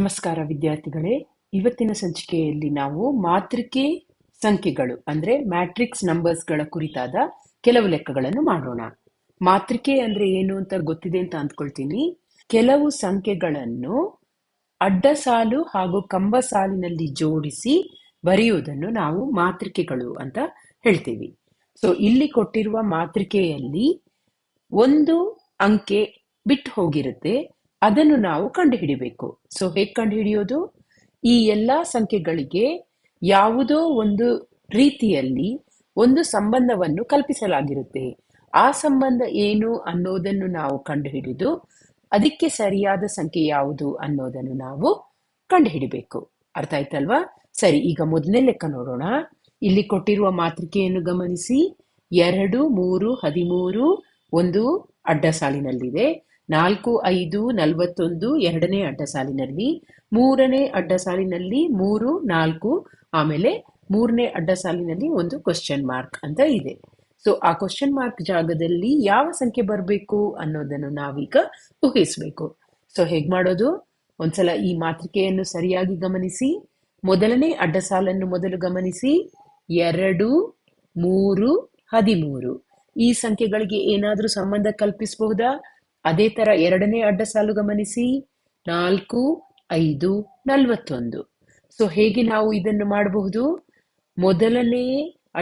ನಮಸ್ಕಾರ ವಿದ್ಯಾರ್ಥಿಗಳೇ. ಇವತ್ತಿನ ಸಂಚಿಕೆಯಲ್ಲಿ ನಾವು ಮಾತೃಕೆ ಸಂಖ್ಯೆಗಳು ಅಂದ್ರೆ ಮ್ಯಾಟ್ರಿಕ್ಸ್ ನಂಬರ್ಸ್ಗಳ ಕುರಿತಾದ ಕೆಲವು ಲೆಕ್ಕಗಳನ್ನು ಮಾಡೋಣ. ಮಾತೃಕೆ ಅಂದ್ರೆ ಏನು ಅಂತ ಗೊತ್ತಿದೆ ಅಂತ ಅಂದ್ಕೊಳ್ತೀನಿ. ಕೆಲವು ಸಂಖ್ಯೆಗಳನ್ನು ಅಡ್ಡ ಸಾಲು ಹಾಗೂ ಕಂಬ ಸಾಲಿನಲ್ಲಿ ಜೋಡಿಸಿ ಬರೆಯುವುದನ್ನು ನಾವು ಮಾತೃಕೆಗಳು ಅಂತ ಹೇಳ್ತೀವಿ. ಸೊ ಇಲ್ಲಿ ಕೊಟ್ಟಿರುವ ಮಾತೃಕೆಯಲ್ಲಿ ಒಂದು ಅಂಕೆ ಬಿಟ್ಟು ಹೋಗಿರುತ್ತೆ, ಅದನ್ನು ನಾವು ಕಂಡುಹಿಡಿಬೇಕು. ಸೊ ಹೇಗೆ ಕಂಡುಹಿಡಿಯೋದು? ಈ ಎಲ್ಲಾ ಸಂಖ್ಯೆಗಳಿಗೆ ಯಾವುದೋ ಒಂದು ರೀತಿಯಲ್ಲಿ ಒಂದು ಸಂಬಂಧವನ್ನು ಕಲ್ಪಿಸಲಾಗಿರುತ್ತೆ. ಆ ಸಂಬಂಧ ಏನು ಅನ್ನೋದನ್ನು ನಾವು ಕಂಡುಹಿಡಿದು ಅದಕ್ಕೆ ಸರಿಯಾದ ಸಂಖ್ಯೆ ಯಾವುದು ಅನ್ನೋದನ್ನು ನಾವು ಕಂಡುಹಿಡಿಬೇಕು. ಅರ್ಥ ಆಯ್ತಲ್ವಾ? ಸರಿ, ಈಗ ಮೊದಲನೇ ಲೆಕ್ಕ ನೋಡೋಣ. ಇಲ್ಲಿ ಕೊಟ್ಟಿರುವ ಮಾತೃಕೆಯನ್ನು ಗಮನಿಸಿ. 2, 3, 13 ಒಂದು ಅಡ್ಡ ಸಾಲಿನಲ್ಲಿದೆ. 4, 5, 41 ಎರಡನೇ ಅಡ್ಡ ಸಾಲಿನಲ್ಲಿ, ಮೂರನೇ ಅಡ್ಡ ಸಾಲಿನಲ್ಲಿ 3, 4, ಆಮೇಲೆ ಮೂರನೇ ಅಡ್ಡ ಸಾಲಿನಲ್ಲಿ ಒಂದು ಕ್ವಶನ್ ಮಾರ್ಕ್ ಅಂತ ಇದೆ. ಸೊ ಆ ಕ್ವಶನ್ ಮಾರ್ಕ್ ಜಾಗದಲ್ಲಿ ಯಾವ ಸಂಖ್ಯೆ ಬರಬೇಕು ಅನ್ನೋದನ್ನು ನಾವೀಗ ಊಹಿಸ್ಬೇಕು. ಸೊ ಹೇಗ್ ಮಾಡೋದು? ಒಂದ್ಸಲ ಈ ಮಾತೃಕೆಯನ್ನು ಸರಿಯಾಗಿ ಗಮನಿಸಿ. ಮೊದಲನೇ ಅಡ್ಡ ಸಾಲನ್ನು ಮೊದಲು ಗಮನಿಸಿ. 2, 3, 13 ಈ ಸಂಖ್ಯೆಗಳಿಗೆ ಏನಾದ್ರೂ ಸಂಬಂಧ ಕಲ್ಪಿಸಬಹುದಾ? ಅದೇ ತರ ಎರಡನೇ ಅಡ್ಡ ಸಾಲು ಗಮನಿಸಿ. 4, 5, 41. ಸೊ ಹೇಗೆ ನಾವು ಇದನ್ನು ಮಾಡಬಹುದು? ಮೊದಲನೇ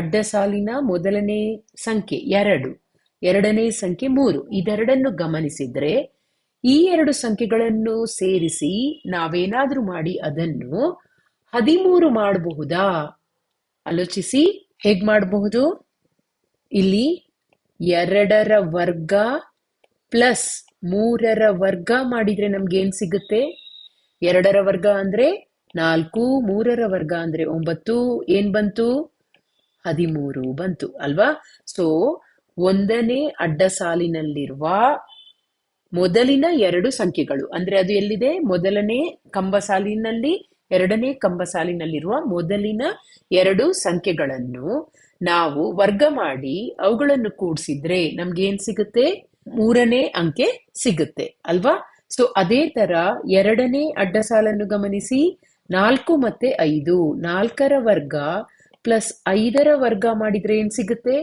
ಅಡ್ಡ ಸಾಲಿನ ಮೊದಲನೇ ಸಂಖ್ಯೆ 2, ಎರಡನೇ ಸಂಖ್ಯೆ 3 ಇದೆರಡನ್ನು ಗಮನಿಸಿದ್ರೆ ಈ ಎರಡು ಸಂಖ್ಯೆಗಳನ್ನು ಸೇರಿಸಿ ನಾವೇನಾದ್ರೂ ಮಾಡಿ ಅದನ್ನು 13 ಮಾಡಬಹುದಾ? ಆಲೋಚಿಸಿ, ಹೇಗ್ ಮಾಡಬಹುದು? ಇಲ್ಲಿ 2ರ ವರ್ಗ ಪ್ಲಸ್ 3ರ ವರ್ಗ ಮಾಡಿದ್ರೆ ನಮ್ಗೆ ಏನ್ ಸಿಗುತ್ತೆ? 2ರ ವರ್ಗ ಅಂದ್ರೆ 4, 3ರ ವರ್ಗ ಅಂದ್ರೆ 9, ಏನ್ ಬಂತು? 13 ಬಂತು ಅಲ್ವಾ? ಸೊ ಒಂದನೇ ಅಡ್ಡ ಸಾಲಿನಲ್ಲಿರುವ ಮೊದಲಿನ ಎರಡು ಸಂಖ್ಯೆಗಳು ಅಂದ್ರೆ ಅದು ಎಲ್ಲಿದೆ? ಮೊದಲನೇ ಕಂಬ ಸಾಲಿನಲ್ಲಿ, ಎರಡನೇ ಕಂಬ ಸಾಲಿನಲ್ಲಿರುವ ಮೊದಲಿನ ಎರಡು ಸಂಖ್ಯೆಗಳನ್ನು ನಾವು ವರ್ಗ ಮಾಡಿ ಅವುಗಳನ್ನು ಕೂಡಿಸಿದ್ರೆ ನಮ್ಗೆ ಏನ್ ಸಿಗುತ್ತೆ? ಮೂರನೇ ಅಂಕೆ ಸಿಗುತ್ತೆ ಅಲ್ವಾ? ಸೊ ಅದೇ ತರ ಎರಡನೇ ಅಡ್ಡ ಸಾಲನ್ನು ಗಮನಿಸಿ. 4 ಮತ್ತೆ 5, 4ರ ವರ್ಗ ಪ್ಲಸ್ 5ರ ವರ್ಗ ಮಾಡಿದ್ರೆ ಏನ್ ಸಿಗುತ್ತೆ?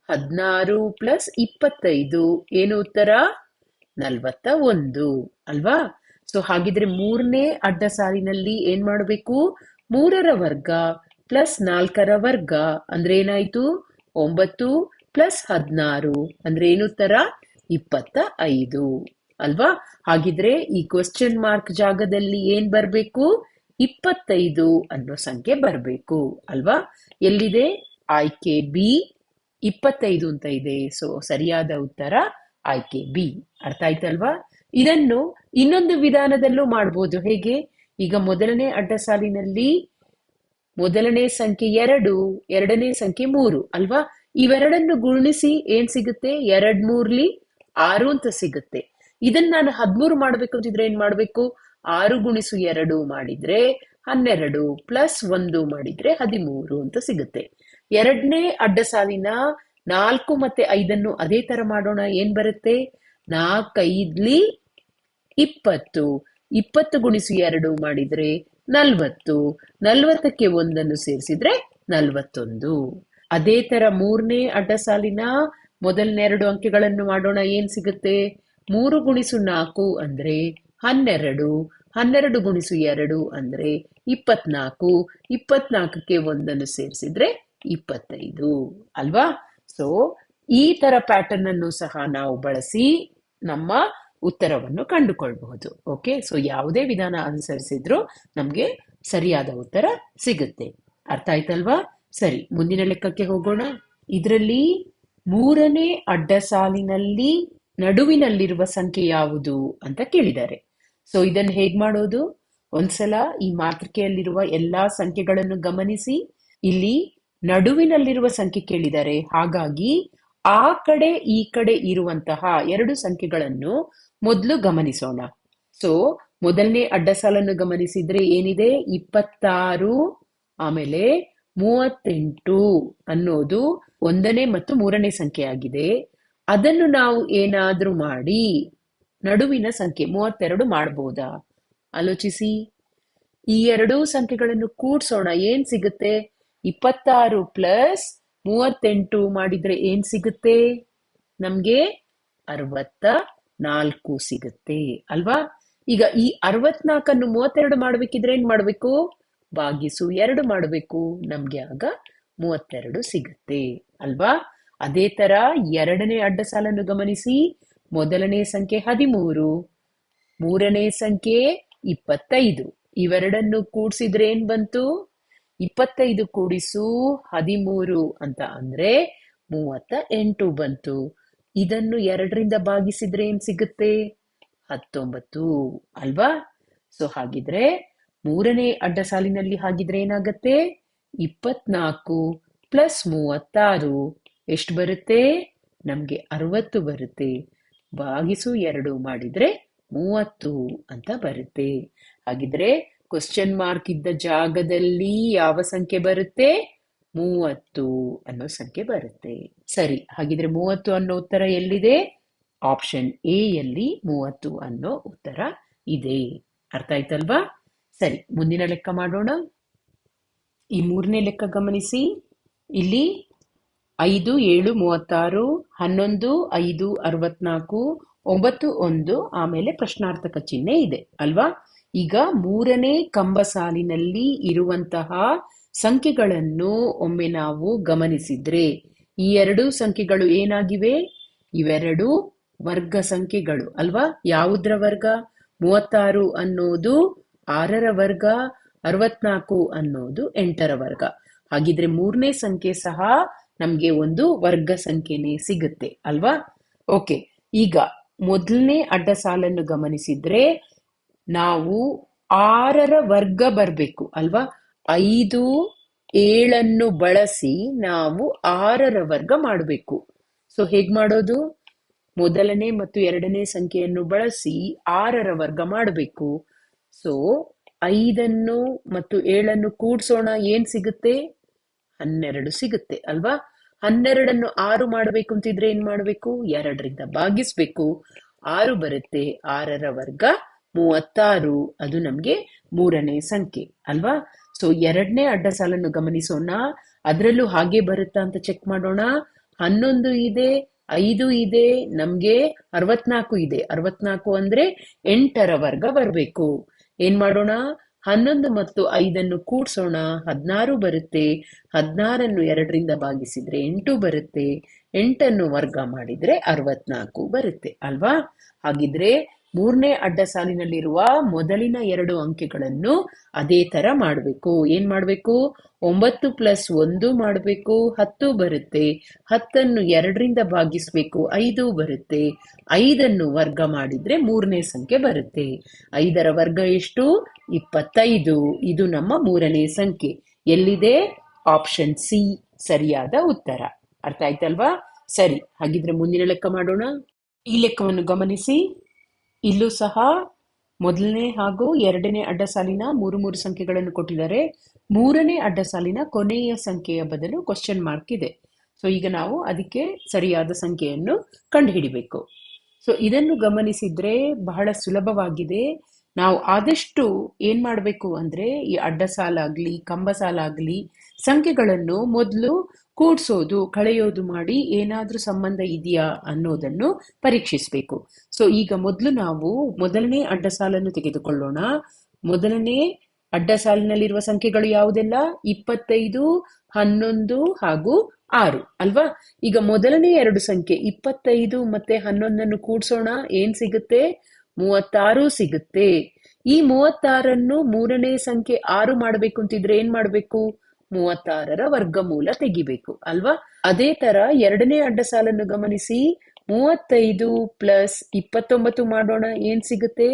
16 ಪ್ಲಸ್ 25 ಏನು ಉತ್ತರ? 41 ಅಲ್ವಾ? ಸೊ ಹಾಗಿದ್ರೆ ಮೂರನೇ ಅಡ್ಡ ಸಾಲಿನಲ್ಲಿ ಏನ್ ಮಾಡಬೇಕು? 3ರ ವರ್ಗ ಪ್ಲಸ್ 4ರ ವರ್ಗ ಅಂದ್ರೆ ಏನಾಯ್ತು? 9 ಪ್ಲಸ್ 16 ಅಂದ್ರೆ ಏನು ಉತ್ತರ? 25 ಅಲ್ವಾ? ಹಾಗಿದ್ರೆ ಈ ಕ್ವಶನ್ ಮಾರ್ಕ್ ಜಾಗದಲ್ಲಿ ಏನ್ ಬರ್ಬೇಕು? 25 ಅನ್ನೋ ಸಂಖ್ಯೆ ಬರ್ಬೇಕು ಅಲ್ವಾ? ಎಲ್ಲಿದೆ? ಆಯ್ಕೆ ಬಿ 25 ಅಂತ ಇದೆ. ಸೊ ಸರಿಯಾದ ಉತ್ತರ ಆಯ್ಕೆ ಬಿ. ಅರ್ಥ ಆಯ್ತಲ್ವಾ? ಇದನ್ನು ಇನ್ನೊಂದು ವಿಧಾನದಲ್ಲೂ ಮಾಡ್ಬೋದು. ಹೇಗೆ? ಈಗ ಮೊದಲನೇ ಅಡ್ಡ ಸಾಲಿನಲ್ಲಿ ಮೊದಲನೇ ಸಂಖ್ಯೆ 2, ಎರಡನೇ ಸಂಖ್ಯೆ 3 ಅಲ್ವಾ? ಇವೆರಡನ್ನು ಗುಣಿಸಿ ಏನ್ ಸಿಗುತ್ತೆ? 2, 3 6 ಅಂತ ಸಿಗುತ್ತೆ. ಇದನ್ನ ನಾನು 13 ಮಾಡ್ಬೇಕು ಅಂತಿದ್ರೆ ಏನ್ ಮಾಡ್ಬೇಕು? 6 ಗುಣಿಸು 2 ಮಾಡಿದ್ರೆ 12 ಪ್ಲಸ್ 1 ಮಾಡಿದ್ರೆ 13 ಅಂತ ಸಿಗುತ್ತೆ. ಎರಡನೇ ಅಡ್ಡ ಸಾಲಿನ 4 ಮತ್ತೆ 5 ಅದೇ ತರ ಮಾಡೋಣ. ಏನ್ ಬರುತ್ತೆ? 4, 5 20, 20 ಗುಣಿಸು 2 ಮಾಡಿದ್ರೆ 40, 40ಕ್ಕೆ 1 ಸೇರಿಸಿದ್ರೆ 41. ಅದೇ ತರ ಮೂರನೇ ಅಡ್ಡ ಸಾಲಿನ ಮೊದಲನೇ ಎರಡು ಅಂಕೆಗಳನ್ನು ಮಾಡೋಣ. ಏನ್ ಸಿಗುತ್ತೆ? 3 ಗುಣಿಸು 4 ಅಂದ್ರೆ 12, 12 ಗುಣಿಸು 2 ಅಂದ್ರೆ 24, 24ಕ್ಕೆ 1 ಸೇರಿಸಿದ್ರೆ 25 ಅಲ್ವಾ? ಸೊ ಈ ತರ ಪ್ಯಾಟರ್ನ್ ಅನ್ನು ಸಹ ನಾವು ಬಳಸಿ ನಮ್ಮ ಉತ್ತರವನ್ನು ಕಂಡುಕೊಳ್ಬಹುದು. ಓಕೆ, ಸೊ ಯಾವುದೇ ವಿಧಾನ ಅನುಸರಿಸಿದ್ರು ನಮ್ಗೆ ಸರಿಯಾದ ಉತ್ತರ ಸಿಗುತ್ತೆ. ಅರ್ಥ ಆಯ್ತಲ್ವಾ? ಸರಿ, ಮುಂದಿನ ಲೆಕ್ಕಕ್ಕೆ ಹೋಗೋಣ. ಇದರಲ್ಲಿ ಮೂರನೇ ಅಡ್ಡ ಸಾಲಿನಲ್ಲಿ ನಡುವಿನಲ್ಲಿರುವ ಸಂಖ್ಯೆ ಯಾವುದು ಅಂತ ಕೇಳಿದ್ದಾರೆ. ಸೊ ಇದನ್ನು ಹೇಗ್ ಮಾಡೋದು? ಒಂದ್ಸಲ ಈ ಮಾತೃಕೆಯಲ್ಲಿರುವ ಎಲ್ಲಾ ಸಂಖ್ಯೆಗಳನ್ನು ಗಮನಿಸಿ. ಇಲ್ಲಿ ನಡುವಿನಲ್ಲಿರುವ ಸಂಖ್ಯೆ ಕೇಳಿದ್ದಾರೆ, ಹಾಗಾಗಿ ಆ ಕಡೆ ಈ ಕಡೆ ಇರುವಂತಹ ಎರಡು ಸಂಖ್ಯೆಗಳನ್ನು ಮೊದಲು ಗಮನಿಸೋಣ. ಸೊ ಮೊದಲನೇ ಅಡ್ಡ ಸಾಲನ್ನು ಗಮನಿಸಿದ್ರೆ ಏನಿದೆ? 26 ಆಮೇಲೆ 38 ಅನ್ನೋದು ಒಂದನೇ ಮತ್ತು ಮೂರನೇ ಸಂಖ್ಯೆ ಆಗಿದೆ. ಅದನ್ನು ನಾವು ಏನಾದ್ರೂ ಮಾಡಿ ನಡುವಿನ ಸಂಖ್ಯೆ 32 ಮಾಡಬಹುದಾ? ಆಲೋಚಿಸಿ. ಈ ಎರಡೂ ಸಂಖ್ಯೆಗಳನ್ನು ಕೂಡ್ಸೋಣ. ಏನ್ ಸಿಗುತ್ತೆ? 26 ಪ್ಲಸ್ 38 ಮಾಡಿದ್ರೆ ಏನ್ ಸಿಗುತ್ತೆ? ನಮ್ಗೆ 64 ಸಿಗುತ್ತೆ ಅಲ್ವಾ? ಈಗ ಈ 64 32 ಮಾಡ್ಬೇಕಿದ್ರೆ ಏನ್ ಮಾಡ್ಬೇಕು? ಭಾಗಿಸು 2 ಮಾಡ್ಬೇಕು. ನಮ್ಗೆ ಆಗ 32 ಸಿಗುತ್ತೆ ಅಲ್ವಾ? ಅದೇ ತರ ಎರಡನೇ ಅಡ್ಡ ಸಾಲನ್ನು ಗಮನಿಸಿ. ಮೊದಲನೇ ಸಂಖ್ಯೆ 13, ಮೂರನೇ ಸಂಖ್ಯೆ 25. ಇವೆರಡನ್ನು ಕೂಡಿಸಿದ್ರೆ ಏನ್ ಬಂತು? 25 ಕೂಡಿಸು 13 ಅಂತ ಅಂದ್ರೆ 38 ಬಂತು. ಇದನ್ನು 2ರಿಂದ ಭಾಗಿಸಿದ್ರೆ ಏನ್ ಸಿಗುತ್ತೆ? 19 ಅಲ್ವಾ? ಸೊ ಹಾಗಿದ್ರೆ ಮೂರನೇ ಅಡ್ಡ ಸಾಲಿನಲ್ಲಿ ಹಾಗಿದ್ರೆ ಏನಾಗತ್ತೆ? 24 ಪ್ಲಸ್ 36 ಎಷ್ಟು ಬರುತ್ತೆ? ನಮ್ಗೆ 60 ಬರುತ್ತೆ. ಭಾಗಿಸು 2 ಮಾಡಿದ್ರೆ 30 ಅಂತ ಬರುತ್ತೆ. ಹಾಗಿದ್ರೆ ಕ್ವಶನ್ ಮಾರ್ಕ್ ಇದ್ದ ಜಾಗದಲ್ಲಿ ಯಾವ ಸಂಖ್ಯೆ ಬರುತ್ತೆ? 30 ಅನ್ನೋ ಸಂಖ್ಯೆ ಬರುತ್ತೆ. ಸರಿ, ಹಾಗಿದ್ರೆ 30 ಅನ್ನೋ ಉತ್ತರ ಎಲ್ಲಿದೆ? ಆಪ್ಷನ್ ಎ ಯಲ್ಲಿ 30 ಅನ್ನೋ ಉತ್ತರ ಇದೆ. ಅರ್ಥ ಆಯ್ತಲ್ವಾ? ಸರಿ, ಮುಂದಿನ ಲೆಕ್ಕ ಮಾಡೋಣ. ಈ ಮೂರನೇ ಲೆಕ್ಕ ಗಮನಿಸಿ. ಇಲ್ಲಿ 5 7 36, 11 5 64, 9 1, ಆಮೇಲೆ ಪ್ರಶ್ನಾರ್ಥಕ ಚಿಹ್ನೆ ಇದೆ ಅಲ್ವಾ? ಈಗ ಮೂರನೇ ಕಂಬ ಸಾಲಿನಲ್ಲಿ ಇರುವಂತಹ ಸಂಖ್ಯೆಗಳನ್ನು ಒಮ್ಮೆ ನಾವು ಗಮನಿಸಿದ್ರೆ ಈ ಎರಡು ಸಂಖ್ಯೆಗಳು ಏನಾಗಿವೆ? ಇವೆರಡು ವರ್ಗ ಸಂಖ್ಯೆಗಳು ಅಲ್ವಾ? ಯಾವುದ್ರ ವರ್ಗ? 36 ಅನ್ನೋದು 6ರ ವರ್ಗ, 64 ಅನ್ನೋದು 8ರ ವರ್ಗ. ಹಾಗಿದ್ರೆ ಮೂರನೇ ಸಂಖ್ಯೆ ಸಹ ನಮ್ಗೆ ಒಂದು ವರ್ಗ ಸಂಖ್ಯೆನೇ ಸಿಗುತ್ತೆ ಅಲ್ವಾ? ಓಕೆ, ಈಗ ಮೊದಲನೇ ಅಡ್ಡ ಸಾಲನ್ನು ಗಮನಿಸಿದ್ರೆ ನಾವು 6ರ ವರ್ಗ ಬರ್ಬೇಕು ಅಲ್ವಾ? 5 7 ಬಳಸಿ ನಾವು 6ರ ವರ್ಗ ಮಾಡಬೇಕು. ಸೊ ಹೇಗ್ ಮಾಡೋದು? ಮೊದಲನೇ ಮತ್ತು ಎರಡನೇ ಸಂಖ್ಯೆಯನ್ನು ಬಳಸಿ 6ರ ವರ್ಗ ಮಾಡಬೇಕು. ಸೊ 5 ಮತ್ತು 7 ಕೂಡ್ಸೋಣ. ಏನ್ ಸಿಗುತ್ತೆ? 12 ಸಿಗುತ್ತೆ ಅಲ್ವಾ? 12 6 ಮಾಡ್ಬೇಕು ಅಂತಿದ್ರೆ ಏನ್ ಮಾಡ್ಬೇಕು? 2ರಿಂದ ಭಾಗಿಸ್ಬೇಕು. 6 ಬರುತ್ತೆ. 6ರ ವರ್ಗ 36. ಅದು ನಮ್ಗೆ ಮೂರನೇ ಸಂಖ್ಯೆ ಅಲ್ವಾ? ಸೊ ಎರಡನೇ ಅಡ್ಡ ಸಾಲನ್ನು ಗಮನಿಸೋಣ. ಅದರಲ್ಲೂ ಹಾಗೆ ಬರುತ್ತಾ ಅಂತ ಚೆಕ್ ಮಾಡೋಣ. 11 ಇದೆ, 5 ಇದೆ, ನಮ್ಗೆ 64 ಇದೆ. 64 ಅಂದ್ರೆ 8ರ ವರ್ಗ ಬರ್ಬೇಕು. ಏನ್ ಮಾಡೋಣ? 11 ಮತ್ತು 5 ಕೂಡ್ಸೋಣ. 16 ಬರುತ್ತೆ. 16 2ರಿಂದ ಭಾಗಿಸಿದ್ರೆ 8 ಬರುತ್ತೆ. 8 ವರ್ಗ ಮಾಡಿದ್ರೆ 64 ಬರುತ್ತೆ ಅಲ್ವಾ? ಹಾಗಿದ್ರೆ ಮೂರನೇ ಅಡ್ಡ ಸಾಲಿನಲ್ಲಿರುವ ಮೊದಲಿನ 2 ಅಂಕೆಗಳನ್ನು ಅದೇ ತರ ಮಾಡಬೇಕು. ಏನ್ ಮಾಡ್ಬೇಕು? 9 ಪ್ಲಸ್ 1 ಮಾಡಬೇಕು. 10 ಬರುತ್ತೆ. 10 2ರಿಂದ ಭಾಗಿಸ್ಬೇಕು. 5 ಬರುತ್ತೆ. 5 ವರ್ಗ ಮಾಡಿದ್ರೆ ಮೂರನೇ ಸಂಖ್ಯೆ ಬರುತ್ತೆ. 5ರ ವರ್ಗ ಎಷ್ಟು? 25. ಇದು ನಮ್ಮ ಮೂರನೇ ಸಂಖ್ಯೆ. ಎಲ್ಲಿದೆ? ಆಪ್ಷನ್ ಸಿ ಸರಿಯಾದ ಉತ್ತರ. ಅರ್ಥ ಆಯ್ತಲ್ವಾ? ಸರಿ, ಹಾಗಿದ್ರೆ ಮುಂದಿನ ಲೆಕ್ಕ ಮಾಡೋಣ. ಈ ಲೆಕ್ಕವನ್ನು ಗಮನಿಸಿ. ಇಲ್ಲೂ ಸಹ ಮೊದಲನೇ ಹಾಗೂ ಎರಡನೇ ಅಡ್ಡ ಸಾಲಿನ ಮೂರು ಸಂಖ್ಯೆಗಳನ್ನು ಕೊಟ್ಟಿದ್ದಾರೆ. ಮೂರನೇ ಅಡ್ಡ ಸಾಲಿನ ಕೊನೆಯ ಸಂಖ್ಯೆಯ ಬದಲು ಕ್ವಶನ್ ಮಾರ್ಕ್ ಇದೆ. ಸೊ ಈಗ ನಾವು ಅದಕ್ಕೆ ಸರಿಯಾದ ಸಂಖ್ಯೆಯನ್ನು ಕಂಡುಹಿಡಿಬೇಕು. ಸೊ ಇದನ್ನು ಗಮನಿಸಿದ್ರೆ ಬಹಳ ಸುಲಭವಾಗಿದೆ. ನಾವು ಆದಷ್ಟು ಏನ್ ಮಾಡಬೇಕು ಅಂದ್ರೆ ಈ ಅಡ್ಡ ಸಾಲಾಗ್ಲಿ ಕಂಬ ಸಾಲಾಗ್ಲಿ ಸಂಖ್ಯೆಗಳನ್ನು ಮೊದಲು ಕೂಡ್ಸೋದು ಕಳೆಯೋದು ಮಾಡಿ ಏನಾದ್ರೂ ಸಂಬಂಧ ಇದೆಯಾ ಅನ್ನೋದನ್ನು ಪರೀಕ್ಷಿಸಬೇಕು. ಸೊ ಈಗ ಮೊದಲು ನಾವು ಮೊದಲನೇ ಅಡ್ಡ ಸಾಲನ್ನು ತೆಗೆದುಕೊಳ್ಳೋಣ. ಮೊದಲನೇ ಅಡ್ಡ ಸಾಲಿನಲ್ಲಿರುವ ಸಂಖ್ಯೆಗಳು ಯಾವುದೆಲ್ಲ? 25, 11 ಹಾಗೂ 6 ಅಲ್ವಾ? ಈಗ ಮೊದಲನೇ ಎರಡು ಸಂಖ್ಯೆ 25 ಮತ್ತೆ 11 ಕೂಡ್ಸೋಣ. ಏನ್ ಸಿಗುತ್ತೆ? 36 ಸಿಗುತ್ತೆ. ಈ 36 ಮೂರನೇ ಸಂಖ್ಯೆ 6 ಮಾಡ್ಬೇಕು ಅಂತಿದ್ರೆ ಏನ್ ಮಾಡ್ಬೇಕು? 36ರ ವರ್ಗಮೂಲ ತೆಗಿಬೇಕು ಅಲ್ವಾ? ಅದೇ ತರ ಎರಡನೇ ಅಡ್ಡ ಸಾಲನ್ನು ಗಮನಿಸಿ. 35 ಪ್ಲಸ್ 29 ಮಾಡೋಣ. ಏನ್ ಸಿಗುತ್ತೆ?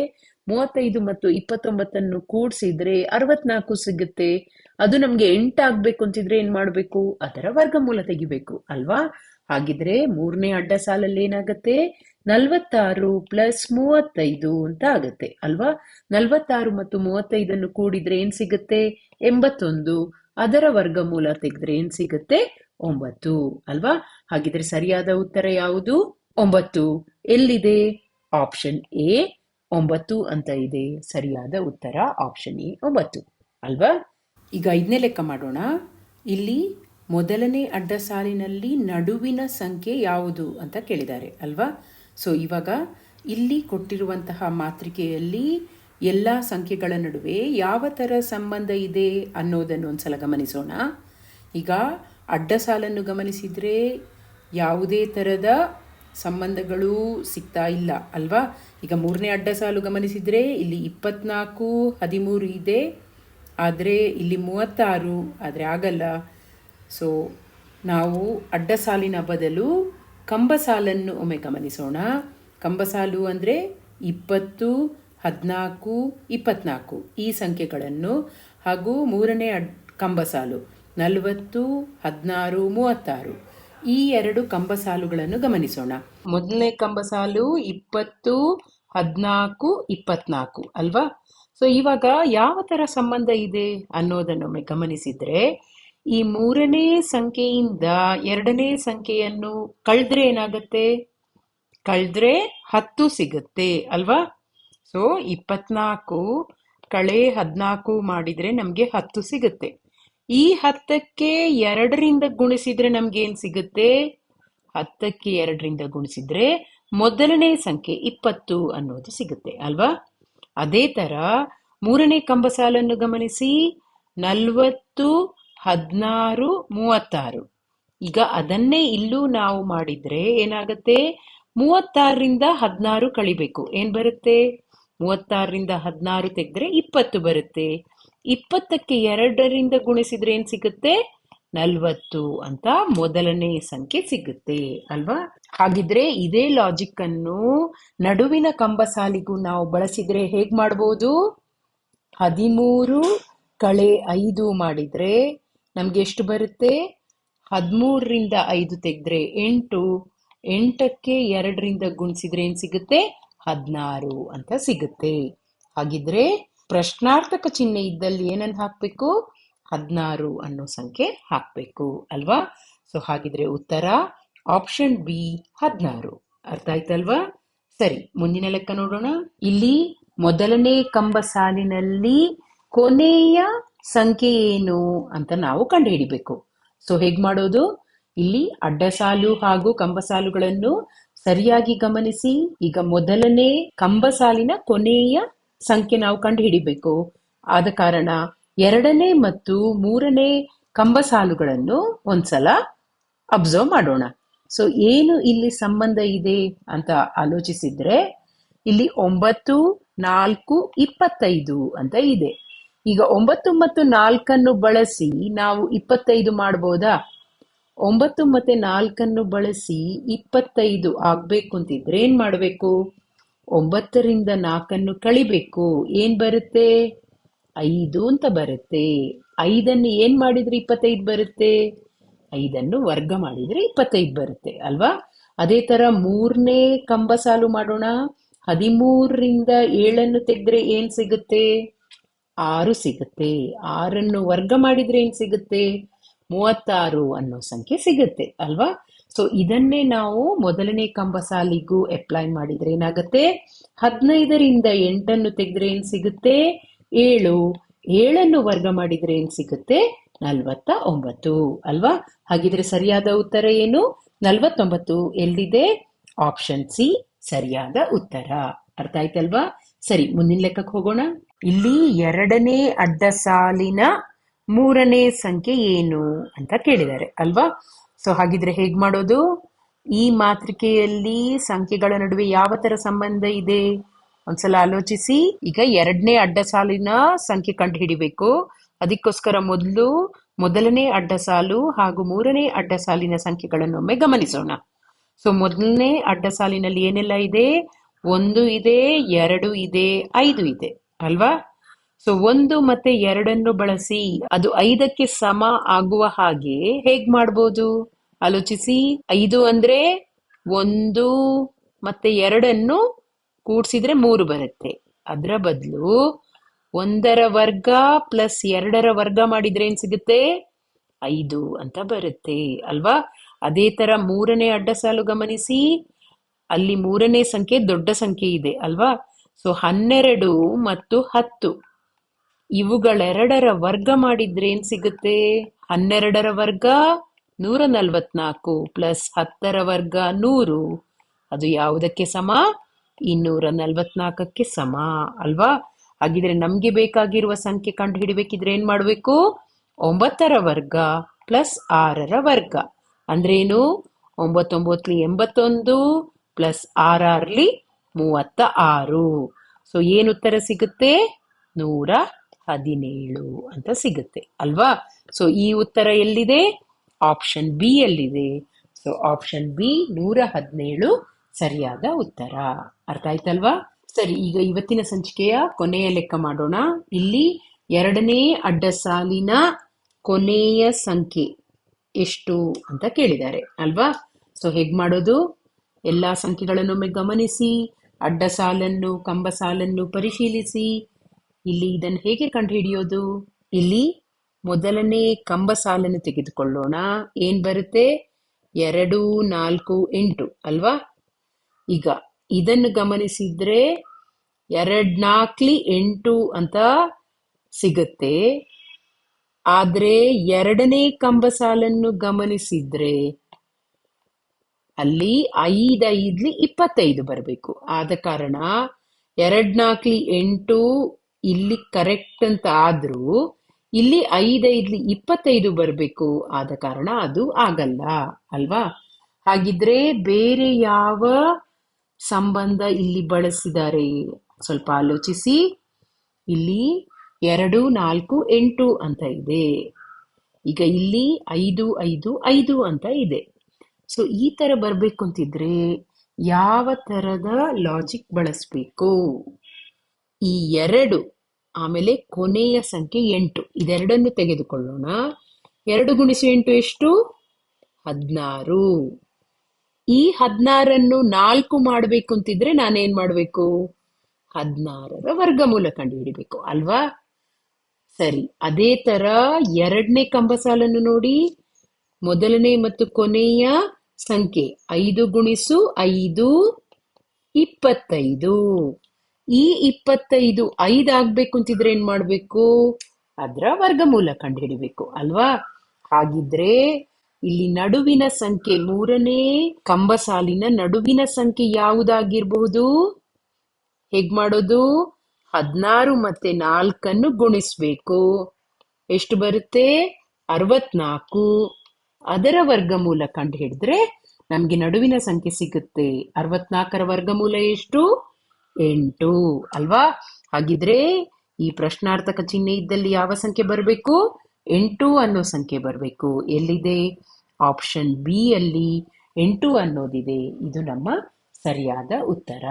35 ಮತ್ತು 29 ಕೂಡ್ಸಿದ್ರೆ 64 ಸಿಗುತ್ತೆ. ಅದು ನಮ್ಗೆ 8 ಆಗ್ಬೇಕು ಅಂತಿದ್ರೆ ಏನ್ ಮಾಡ್ಬೇಕು? ಅದರ ವರ್ಗಮೂಲ ತೆಗಿಬೇಕು ಅಲ್ವಾ? ಹಾಗಿದ್ರೆ ಮೂರನೇ ಅಡ್ಡ ಸಾಲಲ್ಲಿ ಏನಾಗತ್ತೆ? 46 ಪ್ಲಸ್ 35 ಅಂತ ಆಗತ್ತೆ ಅಲ್ವಾ? 46 ಮತ್ತು 35 ಕೂಡಿದ್ರೆ ಏನ್ ಸಿಗುತ್ತೆ? 81. ಅದರ ವರ್ಗಮೂಲ ತೆಗೆದ್ರೆ ಏನ್ ಸಿಗುತ್ತೆ? 9 ಅಲ್ವಾ? ಹಾಗಿದ್ರೆ ಸರಿಯಾದ ಉತ್ತರ ಯಾವುದು? 9 ಎಲ್ಲಿದೆ? ಆಪ್ಷನ್ ಎ 9 ಅಂತ ಇದೆ. ಸರಿಯಾದ ಉತ್ತರ ಆಪ್ಷನ್ ಎ 9 ಅಲ್ವಾ? ಈಗ 5ನೇ ಲೆಕ್ಕ ಮಾಡೋಣ. ಇಲ್ಲಿ ಮೊದಲನೇ ಅಡ್ಡ ಸಾಲಿನಲ್ಲಿ ನಡುವಿನ ಸಂಖ್ಯೆ ಯಾವುದು ಅಂತ ಕೇಳಿದ್ದಾರೆ ಅಲ್ವಾ? ಸೊ ಇವಾಗ ಇಲ್ಲಿ ಕೊಟ್ಟಿರುವಂತಹ ಮಾತೃಕೆಯಲ್ಲಿ ಎಲ್ಲ ಸಂಖ್ಯೆಗಳ ನಡುವೆ ಯಾವ ಥರ ಸಂಬಂಧ ಇದೆ ಅನ್ನೋದನ್ನು ಒಂದ್ಸಲ ಗಮನಿಸೋಣ. ಈಗ ಅಡ್ಡ ಸಾಲನ್ನು ಗಮನಿಸಿದರೆ ಯಾವುದೇ ಥರದ ಸಂಬಂಧಗಳು ಸಿಗ್ತಾ ಇಲ್ಲ ಅಲ್ವಾ? ಈಗ 3ನೇ ಅಡ್ಡ ಸಾಲು ಗಮನಿಸಿದರೆ ಇಲ್ಲಿ 24, 13 ಇದೆ, ಆದರೆ ಇಲ್ಲಿ 36 ಆದರೆ ಆಗಲ್ಲ. ಸೊ ನಾವು ಅಡ್ಡ ಸಾಲಿನ ಬದಲು ಕಂಬ ಸಾಲನ್ನು ಒಮ್ಮೆ ಗಮನಿಸೋಣ. ಕಂಬ ಸಾಲು ಅಂದರೆ 20, 14, 24 ಈ ಸಂಖ್ಯೆಗಳನ್ನು, ಹಾಗೂ 3ನೇ ಕಂಬ ಸಾಲು 40, 16, 36 ಈ 2 ಕಂಬ ಸಾಲುಗಳನ್ನು ಗಮನಿಸೋಣ. ಮೊದಲನೇ ಕಂಬ ಸಾಲು 20, 14, 24 ಅಲ್ವಾ? ಸೊ ಇವಾಗ ಯಾವ ಥರ ಸಂಬಂಧ ಇದೆ ಅನ್ನೋದನ್ನೊಮ್ಮೆ ಗಮನಿಸಿದ್ರೆ, ಈ 3ನೇ ಸಂಖ್ಯೆಯಿಂದ 2ನೇ ಸಂಖ್ಯೆಯನ್ನು ಕಳೆದ್ರೆ ಏನಾಗುತ್ತೆ? ಕಳೆದ್ರೆ 10 ಸಿಗುತ್ತೆ ಅಲ್ವಾ? ಸೊ 24 ಕಳೆ 14 ಮಾಡಿದ್ರೆ ನಮಗೆ 10 ಸಿಗುತ್ತೆ. ಈ 10ಕ್ಕೆ 2ರಿಂದ ಗುಣಿಸಿದ್ರೆ ನಮ್ಗೆ ಏನ್ ಸಿಗುತ್ತೆ? 10ಕ್ಕೆ 2ರಿಂದ ಗುಣಿಸಿದ್ರೆ ಮೊದಲನೇ ಸಂಖ್ಯೆ 20 ಅನ್ನೋದು ಸಿಗುತ್ತೆ ಅಲ್ವಾ? ಅದೇ ತರ 3ನೇ ಕಂಬ ಸಾಲನ್ನು ಗಮನಿಸಿ. 40, 16, 36 ಈಗ ಅದನ್ನೇ ಇಲ್ಲೂ ನಾವು ಮಾಡಿದ್ರೆ ಏನಾಗುತ್ತೆ? 36ರಿಂದ 16 ಕಳಿಬೇಕು. ಏನ್ ಬರುತ್ತೆ? 36ರಿಂದ 16 ತೆಗೆದ್ರೆ 20 ಬರುತ್ತೆ. 20ಕ್ಕೆ 2ರಿಂದ ಗುಣಿಸಿದ್ರೆ ಏನ್ ಸಿಗುತ್ತೆ? 40 ಅಂತ ಮೊದಲನೇ ಸಂಖ್ಯೆ ಸಿಗುತ್ತೆ ಅಲ್ವಾ? ಹಾಗಿದ್ರೆ ಇದೇ ಲಾಜಿಕ್ ಅನ್ನು ನಡುವಿನ ಕಂಬ ಸಾಲಿಗೂ ನಾವು ಬಳಸಿದ್ರೆ ಹೇಗ್ ಮಾಡ್ಬೋದು? 13 ಕಳೆ 5 ಮಾಡಿದ್ರೆ ನಮ್ಗೆ ಎಷ್ಟು ಬರುತ್ತೆ? 13ರಿಂದ 5 ತೆಗೆದ್ರೆ 8, 8ಕ್ಕೆ 2ರಿಂದ ಗುಣಿಸಿದ್ರೆ ಏನ್ ಸಿಗುತ್ತೆ? 16 ಅಂತ ಸಿಗುತ್ತೆ. ಹಾಗಿದ್ರೆ ಪ್ರಶ್ನಾರ್ಥಕ ಚಿಹ್ನೆ ಇದ್ದಲ್ಲಿ ಏನನ್ನು ಹಾಕ್ಬೇಕು? 16 ಅನ್ನೋ ಸಂಖ್ಯೆ ಹಾಕ್ಬೇಕು ಅಲ್ವಾ? ಸೊ ಹಾಗಿದ್ರೆ ಉತ್ತರ ಆಪ್ಷನ್ ಬಿ 16. ಅರ್ಥ ಆಯ್ತಲ್ವಾ? ಸರಿ, ಮುಂದಿನ ಲೆಕ್ಕ ನೋಡೋಣ. ಇಲ್ಲಿ ಮೊದಲನೇ ಕಂಬ ಸಾಲಿನಲ್ಲಿ ಕೊನೆಯ ಸಂಖ್ಯೆ ಏನು ಅಂತ ನಾವು ಕಂಡುಹಿಡಿಬೇಕು. ಸೊ ಹೇಗ್ ಮಾಡೋದು? ಇಲ್ಲಿ ಅಡ್ಡ ಸಾಲು ಹಾಗೂ ಕಂಬ ಸಾಲುಗಳನ್ನು ಸರಿಯಾಗಿ ಗಮನಿಸಿ. ಈಗ ಮೊದಲನೇ ಕಂಬ ಸಾಲಿನ ಕೊನೆಯ ಸಂಖ್ಯೆ ನಾವು ಕಂಡುಹಿಡಿಬೇಕು. ಆದ ಕಾರಣ 2ನೇ ಮತ್ತು 3ನೇ ಕಂಬ ಸಾಲುಗಳನ್ನು ಒಂದ್ಸಲ ಅಬ್ಸರ್ವ್ ಮಾಡೋಣ. ಸೊ ಏನು ಇಲ್ಲಿ ಸಂಬಂಧ ಇದೆ ಅಂತ ಆಲೋಚಿಸಿದ್ರೆ, ಇಲ್ಲಿ 9, 4, 25 ಅಂತ ಇದೆ. ಈಗ 9 ಮತ್ತು 4 ಬಳಸಿ ನಾವು 25 ಮಾಡ್ಬೋದಾ? 9 ಮತ್ತೆ 4 ಬಳಸಿ 25 ಆಗ್ಬೇಕು ಅಂತಿದ್ರೆ ಏನ್ ಮಾಡ್ಬೇಕು? 9ರಿಂದ 4 ಕಳಿಬೇಕು. ಏನ್ ಬರುತ್ತೆ? 5 ಅಂತ ಬರುತ್ತೆ. 5 ಏನ್ ಮಾಡಿದ್ರೆ 25 ಬರುತ್ತೆ? 5 ವರ್ಗ ಮಾಡಿದ್ರೆ 25 ಬರುತ್ತೆ ಅಲ್ವಾ? ಅದೇ ತರ 3ನೇ ಕಂಬ ಸಾಲು ಮಾಡೋಣ. 13ರಿಂದ 7 ತೆಗೆದ್ರೆ ಏನ್ ಸಿಗುತ್ತೆ? 6 ಸಿಗುತ್ತೆ. 6 ವರ್ಗ ಮಾಡಿದ್ರೆ ಏನ್ ಸಿಗುತ್ತೆ? 36 ಅನ್ನೋ ಸಂಖ್ಯೆ ಸಿಗುತ್ತೆ ಅಲ್ವಾ? ಸೊ ಇದನ್ನೇ ನಾವು ಮೊದಲನೇ ಕಂಬ ಸಾಲಿಗೂ ಅಪ್ಲೈ ಮಾಡಿದ್ರೆ ಏನಾಗುತ್ತೆ? 15ರಿಂದ 8 ತೆಗೆದ್ರೆ ಏನ್ ಸಿಗುತ್ತೆ? 7. 7 ವರ್ಗ ಮಾಡಿದ್ರೆ ಏನ್ ಸಿಗುತ್ತೆ? 49 ಅಲ್ವಾ? ಹಾಗಿದ್ರೆ ಸರಿಯಾದ ಉತ್ತರ ಏನು? 49 ಎಲ್ಲಿದೆ? ಆಪ್ಷನ್ ಸಿ ಸರಿಯಾದ ಉತ್ತರ. ಅರ್ಥ ಆಯ್ತಲ್ವಾ? ಸರಿ, ಮುಂದಿನ ಲೆಕ್ಕಕ್ಕೆ ಹೋಗೋಣ. ಇಲ್ಲಿ 2ನೇ ಅಡ್ಡ ಸಾಲಿನ 3ನೇ ಸಂಖ್ಯೆ ಏನು ಅಂತ ಕೇಳಿದ್ದಾರೆ ಅಲ್ವಾ? ಸೊ ಹಾಗಿದ್ರೆ ಹೇಗ್ ಮಾಡೋದು? ಈ ಮಾತೃಕೆಯಲ್ಲಿ ಸಂಖ್ಯೆಗಳ ನಡುವೆ ಯಾವ ತರ ಸಂಬಂಧ ಇದೆ ಒಂದ್ಸಲ ಆಲೋಚಿಸಿ. ಈಗ 2ನೇ ಅಡ್ಡ ಸಾಲಿನ ಸಂಖ್ಯೆ ಕಂಡು ಹಿಡಿಬೇಕು. ಅದಕ್ಕೋಸ್ಕರ ಮೊದಲನೇ ಅಡ್ಡ ಸಾಲು ಹಾಗೂ 3ನೇ ಅಡ್ಡ ಸಾಲಿನ ಸಂಖ್ಯೆಗಳನ್ನೊಮ್ಮೆ ಗಮನಿಸೋಣ. ಸೊ ಮೊದಲನೇ ಅಡ್ಡ ಸಾಲಿನಲ್ಲಿ ಏನೆಲ್ಲ ಇದೆ? 1 ಇದೆ, 2 ಇದೆ, 5 ಇದೆ ಅಲ್ವಾ? ಸೊ 1 ಮತ್ತೆ 2 ಬಳಸಿ ಅದು 5ಕ್ಕೆ ಸಮ ಆಗುವ ಹಾಗೆ ಹೇಗ್ ಮಾಡ್ಬೋದು ಆಲೋಚಿಸಿ. 5 ಅಂದ್ರೆ 1 ಮತ್ತೆ 2 ಕೂಡ್ಸಿದ್ರೆ 3 ಬರುತ್ತೆ. ಅದರ ಬದಲು 1ರ ವರ್ಗ ಪ್ಲಸ್ 2ರ ವರ್ಗ ಮಾಡಿದ್ರೆ ಏನ್ ಸಿಗುತ್ತೆ? 5 ಅಂತ ಬರುತ್ತೆ ಅಲ್ವಾ? ಅದೇ ತರ 3ನೇ ಅಡ್ಡ ಸಾಲು ಗಮನಿಸಿ. ಅಲ್ಲಿ 3ನೇ ಸಂಖ್ಯೆ ದೊಡ್ಡ ಸಂಖ್ಯೆ ಇದೆ ಅಲ್ವಾ? ಸೊ 12 ಮತ್ತು 10 ಇವುಗಳೆರಡರ ವರ್ಗ ಮಾಡಿದ್ರೆ ಏನ್ ಸಿಗುತ್ತೆ? 12ರ ವರ್ಗ 144 ಪ್ಲಸ್ 10ರ ವರ್ಗ 100. ಅದು ಯಾವುದಕ್ಕೆ ಸಮ? 244ಕ್ಕೆ ಸಮ ಅಲ್ವಾ? ಹಾಗಿದ್ರೆ ನಮ್ಗೆ ಬೇಕಾಗಿರುವ ಸಂಖ್ಯೆ ಕಂಡು ಹಿಡಿಬೇಕಿದ್ರೆ ಏನ್ ಮಾಡ್ಬೇಕು? 9ರ ವರ್ಗ ಪ್ಲಸ್ 6ರ ವರ್ಗ ಅಂದ್ರೆ ಏನು? 9 81 ಪ್ಲಸ್ 6 36. ಸೊ ಏನ್ ಉತ್ತರ ಸಿಗುತ್ತೆ? 117 ಅಂತ ಸಿಗುತ್ತೆ ಅಲ್ವಾ? ಸೊ ಈ ಉತ್ತರ ಎಲ್ಲಿದೆ? ಆಪ್ಷನ್ ಬಿ ಯಲ್ಲಿದೆ. ಸೊ ಆಪ್ಷನ್ ಬಿ 117 ಸರಿಯಾದ ಉತ್ತರ. ಅರ್ಥ ಆಯ್ತಲ್ವಾ? ಸರಿ, ಈಗ ಇವತ್ತಿನ ಸಂಚಿಕೆಯ ಕೊನೆಯ ಲೆಕ್ಕ ಮಾಡೋಣ. ಇಲ್ಲಿ 2ನೇ ಅಡ್ಡ ಸಾಲಿನ ಕೊನೆಯ ಸಂಖ್ಯೆ ಎಷ್ಟು ಅಂತ ಕೇಳಿದ್ದಾರೆ ಅಲ್ವಾ? ಸೊ ಹೇಗ್ ಮಾಡೋದು? ಎಲ್ಲಾ ಸಂಖ್ಯೆಗಳನ್ನೊಮ್ಮೆ ಗಮನಿಸಿ, ಅಡ್ಡ ಸಾಲನ್ನು ಕಂಬ ಸಾಲನ್ನು ಪರಿಶೀಲಿಸಿ. ಇಲ್ಲಿ ಇದನ್ನು ಹೇಗೆ ಕಂಡುಹಿಡಿಯೋದು? ಇಲ್ಲಿ ಮೊದಲನೇ ಕಂಬ ಸಾಲನ್ನು ತೆಗೆದುಕೊಳ್ಳೋಣ. ಏನ್ ಬರುತ್ತೆ? 2 4 8 ಅಲ್ವಾ? ಈಗ ಇದನ್ನು ಗಮನಿಸಿದ್ರೆ 2 4 8 ಅಂತ ಸಿಗುತ್ತೆ. ಆದ್ರೆ 2ನೇ ಕಂಬ ಸಾಲನ್ನು ಗಮನಿಸಿದ್ರೆ ಅಲ್ಲಿ 5 5 25 ಬರಬೇಕು. ಆದ ಕಾರಣ 2 4 8 ಇಲ್ಲಿ ಕರೆಕ್ಟ್ ಅಂತ ಆದ್ರೂ ಇಲ್ಲಿ 5 5 25 ಬರಬೇಕು. ಆದ ಕಾರಣ ಅದು ಆಗಲ್ಲ ಅಲ್ವಾ? ಹಾಗಿದ್ರೆ ಬೇರೆ ಯಾವ ಸಂಬಂಧ ಇಲ್ಲಿ ಬಳಸಿದ್ದಾರೆ? ಸ್ವಲ್ಪ ಆಲೋಚಿಸಿ. ಇಲ್ಲಿ 2 4 8 ಅಂತ ಇದೆ. ಈಗ ಇಲ್ಲಿ 5 5 5 ಅಂತ ಇದೆ. ಸೊ ಈ ತರ ಬರ್ಬೇಕು ಅಂತಿದ್ರೆ ಯಾವ ತರದ ಲಾಜಿಕ್ ಬಳಸ್ಬೇಕು? ಈ 2 ಆಮೇಲೆ ಕೊನೆಯ ಸಂಖ್ಯೆ 8 ಇದೆರಡನ್ನು ತೆಗೆದುಕೊಳ್ಳೋಣ. 2 ಗುಣಿಸು 8 ಎಷ್ಟು? 16. ಈ 16ಅನ್ನು 4 ಮಾಡ್ಬೇಕು ಅಂತಿದ್ರೆ ನಾನೇನ್ ಮಾಡ್ಬೇಕು? 16ರ ವರ್ಗಮೂಲ ಕಂಡುಹಿಡಿಬೇಕು ಅಲ್ವಾ? ಸರಿ, ಅದೇ ತರ 2ನೇ ಕಂಬ ಸಾಲನ್ನು ನೋಡಿ. ಮೊದಲನೇ ಮತ್ತು ಕೊನೆಯ ಸಂಖ್ಯೆ 5 ಗುಣಿಸು 5 25. ಈ 25 5 ಆಗ್ಬೇಕು ಅಂತಿದ್ರೆ ಏನ್ ಮಾಡ್ಬೇಕು? ಅದರ ವರ್ಗಮೂಲ ಕಂಡುಹಿಡಿಬೇಕು ಅಲ್ವಾ? ಹಾಗಿದ್ರೆ ಇಲ್ಲಿ ನಡುವಿನ ಸಂಖ್ಯೆ, 3ನೇ ಕಂಬ ಸಾಲಿನ ನಡುವಿನ ಸಂಖ್ಯೆ ಯಾವುದಾಗಿರ್ಬಹುದು? ಹೇಗ್ ಮಾಡೋದು? 16 ಮತ್ತೆ 4ಅನ್ನು ಗುಣಿಸ್ಬೇಕು. ಎಷ್ಟು ಬರುತ್ತೆ? 64. ಅದರ ವರ್ಗಮೂಲ ಕಂಡು ಹಿಡಿದ್ರೆ ನಮ್ಗೆ ನಡುವಿನ ಸಂಖ್ಯೆ ಸಿಗುತ್ತೆ. 64ರ ವರ್ಗಮೂಲ ಎಷ್ಟು? 8 ಅಲ್ವಾ? ಹಾಗಿದ್ರೆ ಈ ಪ್ರಶ್ನಾರ್ಥಕ ಚಿಹ್ನೆ ಇದ್ದಲ್ಲಿ ಯಾವ ಸಂಖ್ಯೆ ಬರಬೇಕು? 8 ಅನ್ನೋ ಸಂಖ್ಯೆ ಬರಬೇಕು. ಎಲ್ಲಿದೆ? ಆಪ್ಷನ್ ಬಿ ಅಲ್ಲಿ 8 ಅನ್ನೋದಿದೆ. ಇದು ನಮ್ಮ ಸರಿಯಾದ ಉತ್ತರ.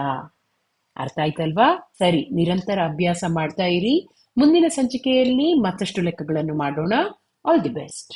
ಅರ್ಥ ಆಯ್ತಲ್ವಾ? ಸರಿ, ನಿರಂತರ ಅಭ್ಯಾಸ ಮಾಡ್ತಾ ಇರಿ. ಮುಂದಿನ ಸಂಚಿಕೆಯಲ್ಲಿ ಮತ್ತಷ್ಟು ಲೆಕ್ಕಗಳನ್ನು ಮಾಡೋಣ. All the best.